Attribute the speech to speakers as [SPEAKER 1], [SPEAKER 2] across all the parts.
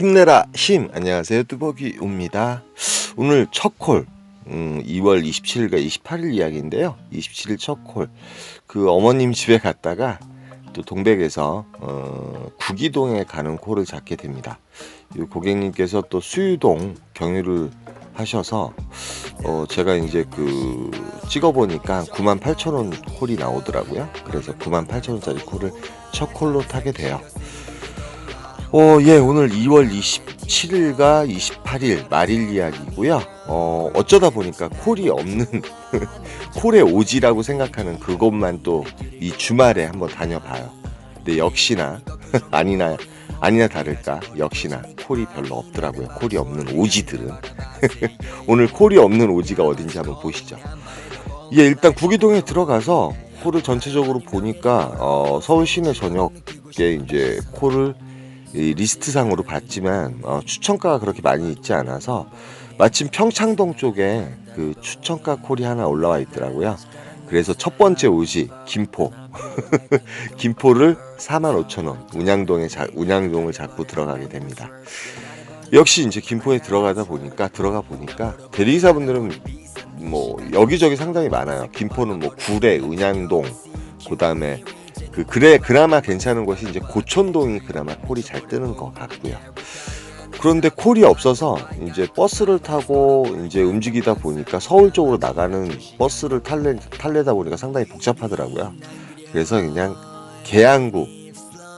[SPEAKER 1] 힘내라 힘. 안녕하세요, 뚜벅이옵니다. 오늘 첫 콜, 2월 27일과 28일 이야기인데요. 27일 첫 콜, 그 어머님 집에 갔다가 또 동백에서 구기동에 가는 콜을 잡게 됩니다. 이 고객님께서 또 수유동 경유를 하셔서 제가 이제 그 찍어보니까 98,000원 콜이 나오더라고요. 그래서 98,000원짜리 콜을 첫 콜로 타게 돼요. 예, 오늘 2월 27일과 28일 말일 이야기고요. 어쩌다 보니까 콜이 없는 콜의 오지라고 생각하는 그것만 또 이 주말에 한번 다녀봐요. 근데 역시나 아니나 다를까 역시나 콜이 별로 없더라고요. 콜이 없는 오지들은. 오늘 콜이 없는 오지가 어딘지 한번 보시죠. 예, 일단 구기동에 들어가서 콜을 전체적으로 보니까 서울 시내 전역에 이제 콜을 이 리스트상으로 봤지만 추천가가 그렇게 많이 있지 않아서 마침 평창동 쪽에 그 추천가 콜이 하나 올라와 있더라고요. 그래서 첫 번째 오지 김포 김포를 45,000원 운양동을 잡고 들어가게 됩니다. 역시 이제 김포에 들어가 보니까 대리기사분들은 뭐 여기저기 상당히 많아요. 김포는 뭐 구례, 은양동, 그다음에 그나마 괜찮은 곳이 이제 고촌동이 그나마 콜이 잘 뜨는 것 같고요. 그런데 콜이 없어서 이제 버스를 타고 이제 움직이다 보니까 서울 쪽으로 나가는 버스를 탈래다 보니까 상당히 복잡하더라고요. 그래서 그냥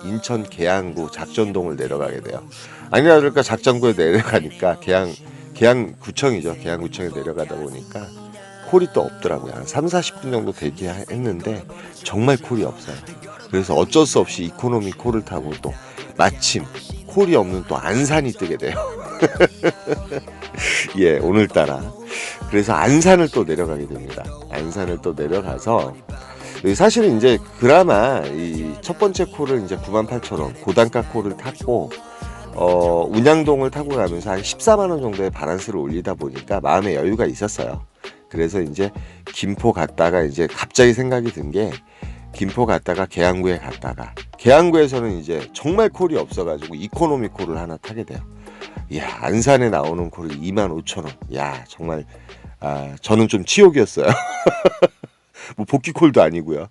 [SPEAKER 1] 인천 계양구 작전동을 내려가게 돼요. 아니나 다를까 작전구에 내려가니까 계양구청이죠. 계양구청에 내려가다 보니까 콜이 또 없더라고요. 한 3-40분 정도 대기했는데 정말 콜이 없어요. 그래서 어쩔 수 없이 이코노미 콜을 타고 또 마침 콜이 없는 또 안산이 뜨게 돼요. 예, 오늘따라. 그래서 안산을 또 내려가게 됩니다. 안산을 또 내려가서 사실은 이제 그나마 이 첫 번째 콜을 이제 98,000원 고단가 콜을 탔고 운양동을 타고 가면서 한 14만 원 정도의 바란스를 올리다 보니까 마음의 여유가 있었어요. 그래서 이제 김포 갔다가 이제 갑자기 생각이 든 게 김포 갔다가 계양구에 갔다가 계양구에서는 이제 정말 콜이 없어가지고 이코노미 콜을 하나 타게 돼요. 이야, 안산에 나오는 콜이 25,000원. 야, 정말 저는 좀 치욕이었어요. 뭐 복귀콜도 아니고요.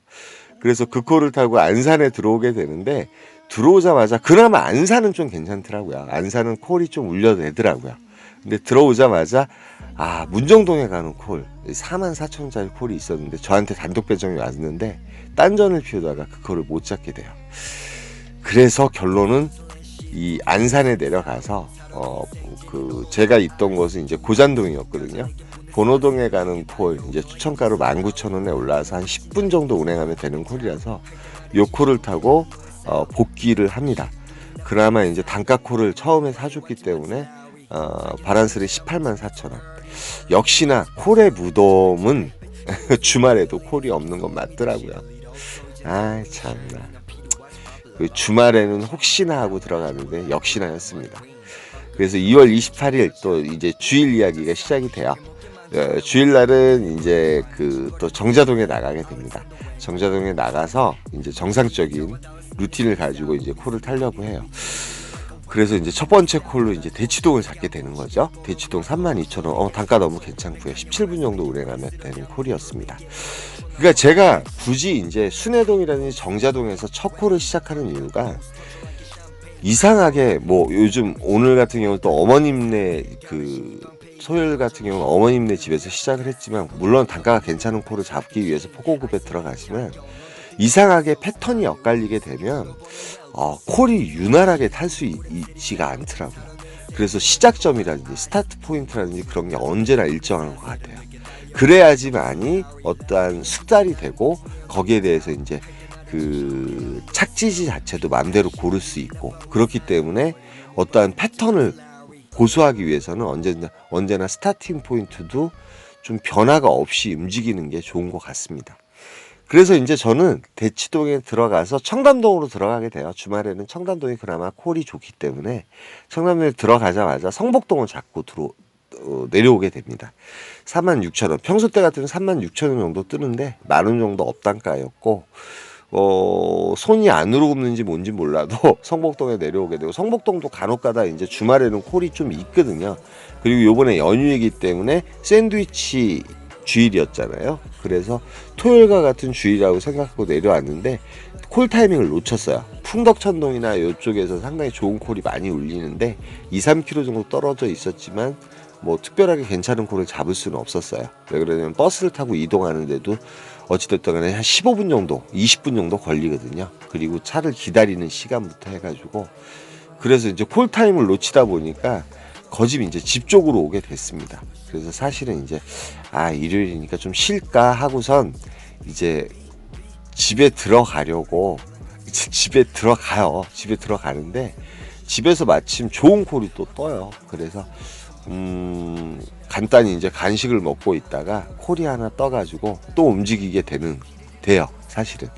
[SPEAKER 1] 그래서 그 콜을 타고 안산에 들어오게 되는데 들어오자마자 그나마 안산은 좀 괜찮더라고요. 안산은 콜이 좀 울려내더라고요. 근데 들어오자마자 문정동에 가는 콜 44,000원짜리 콜이 있었는데 저한테 단독 배정이 왔는데 딴전을 피우다가 그 콜을 못 잡게 돼요. 그래서 결론은 이 안산에 내려가서 제가 있던 곳은 이제 고잔동이었거든요. 본호동에 가는 콜 이제 추천가로 19,000원에 올라와서 한 10분 정도 운행하면 되는 콜이라서 요 콜을 타고 복귀를 합니다. 그나마 이제 단가 콜을 처음에 사줬기 때문에 바란스를 184,000원. 역시나 콜의 무덤은 주말에도 콜이 없는 건 맞더라고요. 참나. 그 주말에는 혹시나 하고 들어가는데 역시나였습니다. 그래서 2월 28일 또 이제 주일 이야기가 시작이 돼요. 주일날은 이제 또 정자동에 나가게 됩니다. 정자동에 나가서 이제 정상적인 루틴을 가지고 이제 콜을 타려고 해요. 그래서 이제 첫 번째 콜로 이제 대치동을 잡게 되는 거죠. 대치동 32,000원. 단가 너무 괜찮고요. 17분 정도 운행하면 되는 콜이었습니다. 그러니까 제가 굳이 이제 순회동이라든지 정자동에서 첫 콜을 시작하는 이유가 이상하게 뭐 요즘 오늘 같은 경우는 또 어머님네 토요일 같은 경우는 어머님네 집에서 시작을 했지만 물론 단가가 괜찮은 콜을 잡기 위해서 포고급에 들어가시면 이상하게 패턴이 엇갈리게 되면 콜이 유난하게 탈 수 있지가 않더라고요. 그래서 시작점이라든지 스타트 포인트라든지 그런 게 언제나 일정한 것 같아요. 그래야지만이 어떠한 숙달이 되고 거기에 대해서 이제 그 착지지 자체도 마음대로 고를 수 있고 그렇기 때문에 어떠한 패턴을 고수하기 위해서는 언제나 스타팅 포인트도 좀 변화가 없이 움직이는 게 좋은 것 같습니다. 그래서 이제 저는 대치동에 들어가서 청담동으로 들어가게 돼요. 주말에는 청담동이 그나마 콜이 좋기 때문에 청담동에 들어가자마자 성복동을 잡고 내려오게 됩니다. 46,000원. 평소 때 같으면 36,000원 정도 뜨는데 10,000원 정도 업단가였고 손이 안으로 굽는지 뭔지 몰라도 성복동에 내려오게 되고, 성복동도 간혹가다 이제 주말에는 콜이 좀 있거든요. 그리고 요번에 연휴이기 때문에 샌드위치 주일이었잖아요. 그래서 토요일과 같은 주일이라고 생각하고 내려왔는데 콜 타이밍을 놓쳤어요. 풍덕천동이나 이쪽에서 상당히 좋은 콜이 많이 울리는데 2-3km 정도 떨어져 있었지만 뭐 특별하게 괜찮은 콜을 잡을 수는 없었어요. 왜 그러냐면 버스를 타고 이동하는데도 어찌됐든 간에 한 15분 정도 20분 정도 걸리거든요. 그리고 차를 기다리는 시간부터 해가지고, 그래서 이제 콜타임을 놓치다 보니까 거집 이제 집 쪽으로 오게 됐습니다. 그래서 사실은 이제 일요일이니까 좀 쉴까 하고선 이제 집에 들어가려고 이제 집에 들어가요. 집에 들어가는데 집에서 마침 좋은 콜이 또 떠요. 그래서 간단히 이제 간식을 먹고 있다가 콜이 하나 떠가지고 또 움직이게 돼요, 사실은.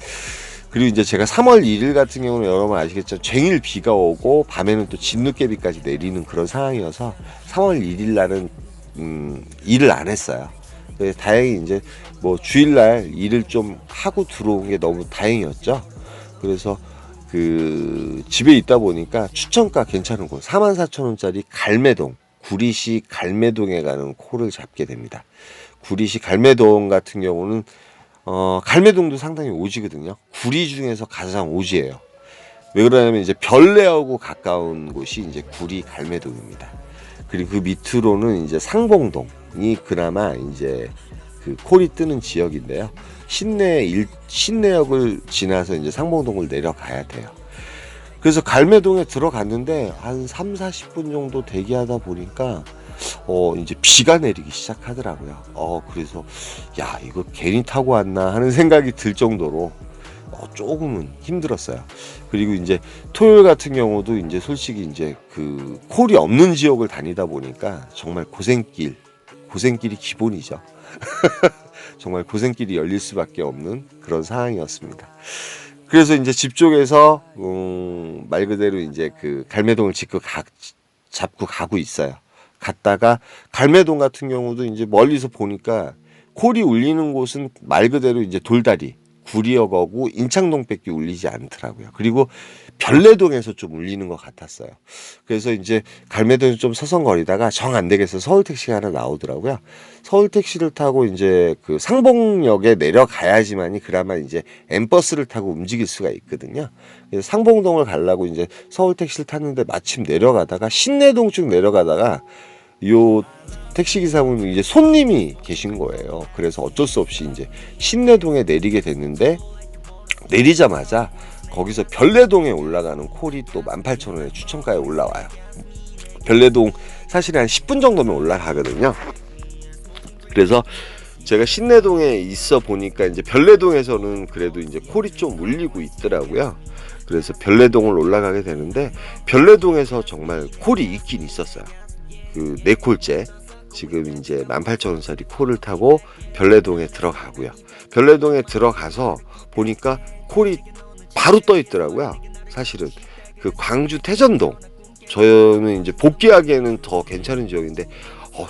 [SPEAKER 1] 그리고 이제 제가 3월 1일 같은 경우는 여러분 아시겠죠? 쟁일 비가 오고 밤에는 또 진눈깨비까지 내리는 그런 상황이어서 3월 1일 날은 일을 안 했어요. 다행히 이제 뭐 주일날 일을 좀 하고 들어온 게 너무 다행이었죠. 그래서 그 집에 있다 보니까 추천가 괜찮은 곳 44,000원짜리 갈매동, 구리시 갈매동에 가는 콜을 잡게 됩니다. 구리시 갈매동 같은 경우는 갈매동도 상당히 오지거든요. 구리 중에서 가장 오지예요. 왜 그러냐면 이제 별내하고 가까운 곳이 이제 구리 갈매동입니다. 그리고 그 밑으로는 이제 상봉동이 그나마 이제 그 콜이 뜨는 지역인데요. 신내역을 지나서 이제 상봉동을 내려가야 돼요. 그래서 갈매동에 들어갔는데 한 3-40분 정도 대기하다 보니까 이제 비가 내리기 시작하더라고요. 그래서 야, 이거 괜히 타고 왔나 하는 생각이 들 정도로 조금은 힘들었어요. 그리고 이제 토요일 같은 경우도 이제 솔직히 이제 그 콜이 없는 지역을 다니다 보니까 정말 고생길이 기본이죠. 정말 고생길이 열릴 수밖에 없는 그런 상황이었습니다. 그래서 이제 집 쪽에서 말 그대로 이제 그 갈매동을 잡고 가고 있어요. 갔다가 갈매동 같은 경우도 이제 멀리서 보니까 콜이 울리는 곳은 말 그대로 이제 돌다리, 구리역하고 인창동밖에 울리지 않더라고요. 그리고 별내동에서 좀 울리는 것 같았어요. 그래서 이제 갈매동에서 좀 서성거리다가 정 안 되겠어 서울 택시가 하나 나오더라고요. 서울 택시를 타고 이제 그 상봉역에 내려가야지만이 그나마 이제 M버스를 타고 움직일 수가 있거든요. 그래서 상봉동을 가려고 이제 서울 택시를 탔는데 마침 내려가다가 신내동 쪽 내려가다가 요 택시기사분은 이제 손님이 계신 거예요. 그래서 어쩔 수 없이 이제 신내동에 내리게 됐는데, 내리자마자 거기서 별내동에 올라가는 콜이 또 18,000원에 추천가에 올라와요. 별내동 사실 한 10분 정도면 올라가거든요. 그래서 제가 신내동에 있어 보니까 이제 별내동에서는 그래도 이제 콜이 좀 울리고 있더라고요. 그래서 별내동을 올라가게 되는데 별내동에서 정말 콜이 있긴 있었어요. 그 4콜째 지금 이제 18,000원짜리 콜을 타고 별내동에 들어가고요. 별내동에 들어가서 보니까 콜이 바로 떠 있더라고요. 사실은 그 광주 태전동, 저는 이제 복귀하기에는 더 괜찮은 지역인데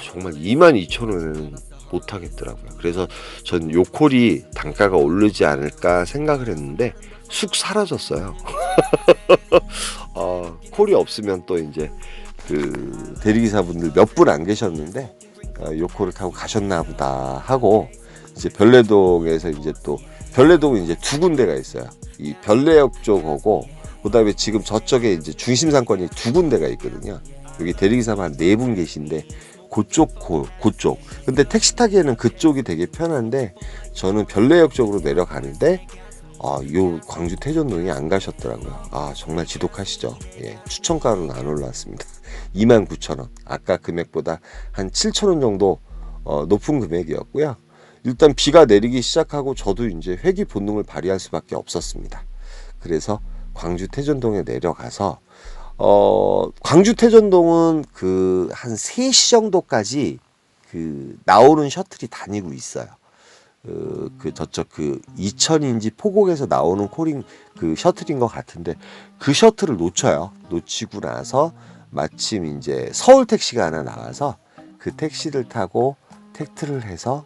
[SPEAKER 1] 정말 22,000원에는 못 하겠더라고요. 그래서 전 요 콜이 단가가 오르지 않을까 생각을 했는데 쑥 사라졌어요. 콜이 없으면 또 이제 그 대리기사분들 몇 분 안 계셨는데 요 콜을 타고 가셨나 보다 하고, 이제 별내동에서 이제 또 별내동은 이제 두 군데가 있어요. 이 별내역 쪽하고 그다음에 지금 저쪽에 이제 중심 상권이 두 군데가 있거든요. 여기 대리기사만 한 4분 계신데 그쪽. 근데 택시 타기에는 그쪽이 되게 편한데 저는 별내역 쪽으로 내려가는데 요 광주 태전동이 안 가셨더라고요. 정말 지독하시죠. 예, 추천가로는 안 올라왔습니다. 29,000원. 아까 금액보다 한 7,000원 정도 높은 금액이었고요. 일단 비가 내리기 시작하고 저도 이제 회귀 본능을 발휘할 수밖에 없었습니다. 그래서 광주 태전동에 내려가서 광주 태전동은 그 한 3시 정도까지 그 나오는 셔틀이 다니고 있어요. 그 저쪽 그 이천인지 포곡에서 나오는 그 셔틀인 것 같은데 그 셔틀을 놓치고 나서 마침 이제 서울 택시가 하나 나와서 그 택시를 타고 택트를 해서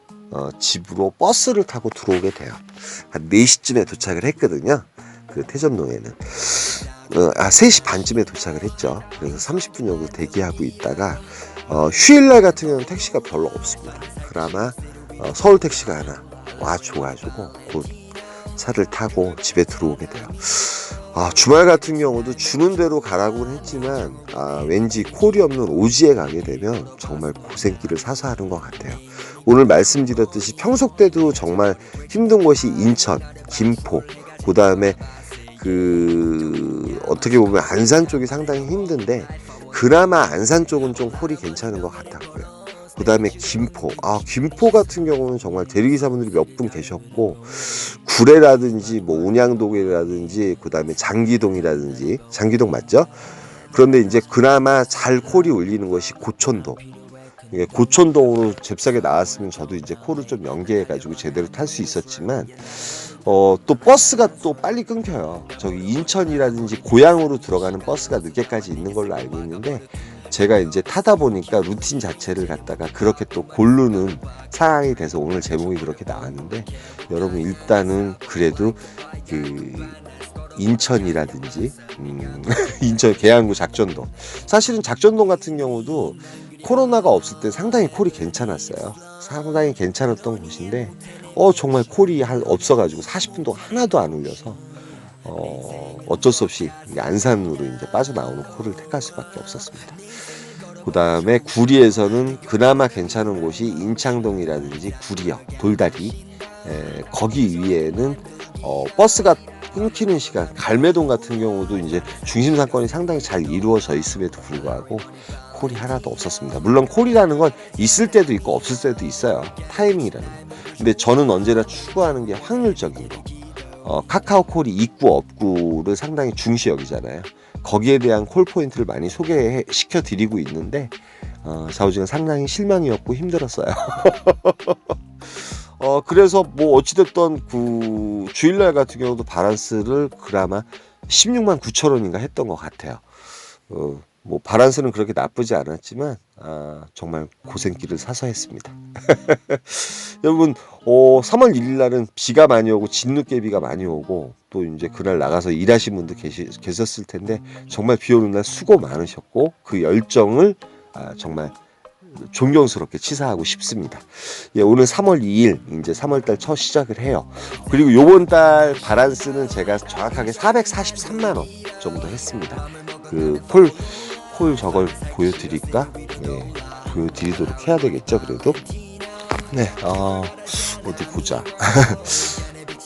[SPEAKER 1] 집으로 버스를 타고 들어오게 돼요. 한 4시쯤에 도착을 했거든요. 그 태점동에는 3시 반쯤에 도착을 했죠. 그래서 30분 정도 대기하고 있다가 휴일날 같은 경우는 택시가 별로 없습니다. 그나마 서울 택시가 하나 와줘가지고 그 차를 타고 집에 들어오게 돼요. 주말 같은 경우도 주는 대로 가라고는 했지만 왠지 콜이 없는 오지에 가게 되면 정말 고생길을 사서 하는 것 같아요. 오늘 말씀드렸듯이 평소 때도 정말 힘든 곳이 인천, 김포, 그 다음에 어떻게 보면 안산 쪽이 상당히 힘든데 그나마 안산 쪽은 좀 콜이 괜찮은 것 같았고요. 그 다음에 김포. 김포 같은 경우는 정말 대리기사분들이 몇 분 계셨고, 구례라든지, 운양동이라든지, 그 다음에 장기동이라든지, 장기동 맞죠? 그런데 이제 그나마 잘 콜이 울리는 것이 고촌동. 고촌동으로 잽싸게 나왔으면 저도 이제 콜을 좀 연계해가지고 제대로 탈 수 있었지만, 또 버스가 또 빨리 끊겨요. 저기 인천이라든지 고향으로 들어가는 버스가 늦게까지 있는 걸로 알고 있는데, 제가 이제 타다 보니까 루틴 자체를 갖다가 그렇게 또 고르는 상황이 돼서 오늘 제목이 그렇게 나왔는데, 여러분 일단은 그래도 인천이라든지 인천 계양구 작전동, 사실은 작전동 같은 경우도 코로나가 없을 때 상당히 콜이 괜찮았어요. 상당히 괜찮았던 곳인데 정말 콜이 없어가지고 40분 동안 하나도 안 울려서 어쩔 수 없이 안산으로 이제 빠져나오는 콜을 택할 수밖에 없었습니다. 그 다음에 구리에서는 그나마 괜찮은 곳이 인창동이라든지 구리역, 돌다리, 거기 위에는 버스가 끊기는 시간, 갈매동 같은 경우도 이제 중심 상권이 상당히 잘 이루어져 있음에도 불구하고 콜이 하나도 없었습니다. 물론 콜이라는 건 있을 때도 있고 없을 때도 있어요. 타이밍이라는 거. 근데 저는 언제나 추구하는 게 확률적인 거. 카카오 콜이 있고 없고를 상당히 중시 여기잖아요. 거기에 대한 콜 포인트를 많이 소개시켜 드리고 있는데 좌우지간 상당히 실망이었고 힘들었어요. 그래서 어찌됐던 주일날 같은 경우도 바란스를 그나마 16만 9천 원인가 했던 것 같아요. 바란스는 그렇게 나쁘지 않았지만 정말 고생길을 사서 했습니다. 여러분 3월 1일 날은 비가 많이 오고 진눈깨비가 많이 오고 또 이제 그날 나가서 일하신 분도 계셨을 텐데 정말 비 오는 날 수고 많으셨고 그 열정을 정말 존경스럽게 치사하고 싶습니다. 오늘 3월 2일 이제 3월달 첫 시작을 해요. 그리고 요번 달 바란스는 제가 정확하게 443만 원 정도 했습니다. 콜 저걸 보여드릴까? 보여드리도록 해야 되겠죠, 그래도? 네, 어디 보자.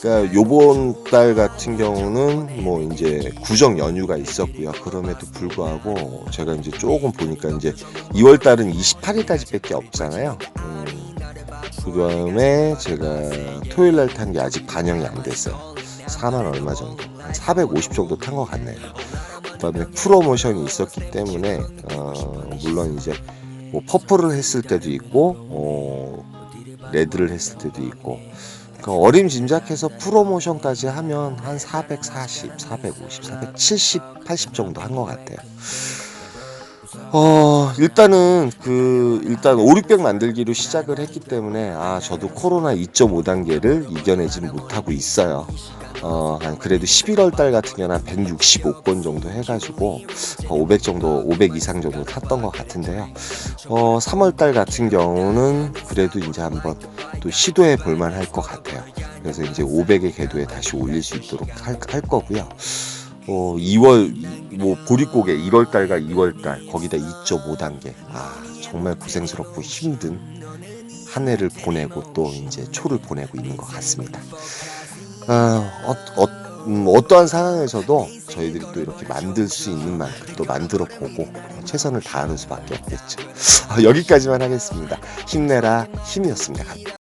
[SPEAKER 1] 그러니까 요번 달 같은 경우는 이제 구정 연휴가 있었고요. 그럼에도 불구하고 제가 이제 조금 보니까 이제 2월 달은 28일까지밖에 없잖아요. 그 다음에 제가 토요일 날 탄 게 아직 반영이 안 됐어요. 4만 얼마 정도, 한 450 정도 탄 것 같네요. 그다음에 프로모션이 있었기 때문에 물론 이제 퍼플을 했을 때도 있고 레드를 했을 때도 있고 어림짐작해서 프로모션까지 하면 한 440, 450, 470, 80 정도 한 것 같아요. 일단은 5, 600 만들기로 시작을 했기 때문에 저도 코로나 2.5단계를 이겨내지는 못하고 있어요. 한 그래도 11월 달 같은 경우는 한 165건 정도 해가지고 500 이상 정도 탔던 것 같은데요. 3월 달 같은 경우는 그래도 이제 한번 또 시도해 볼만 할 것 같아요. 그래서 이제 500의 궤도에 다시 올릴 수 있도록 할 거고요. 2월 보릿고개 1월 달과 2월 달 거기다 2.5단계 정말 고생스럽고 힘든 한 해를 보내고 또 이제 초를 보내고 있는 것 같습니다. 어떠한 상황에서도 저희들이 또 이렇게 만들 수 있는 만큼 또 만들어 보고 최선을 다하는 수밖에 없겠죠. 여기까지만 하겠습니다. 힘내라 힘이었습니다.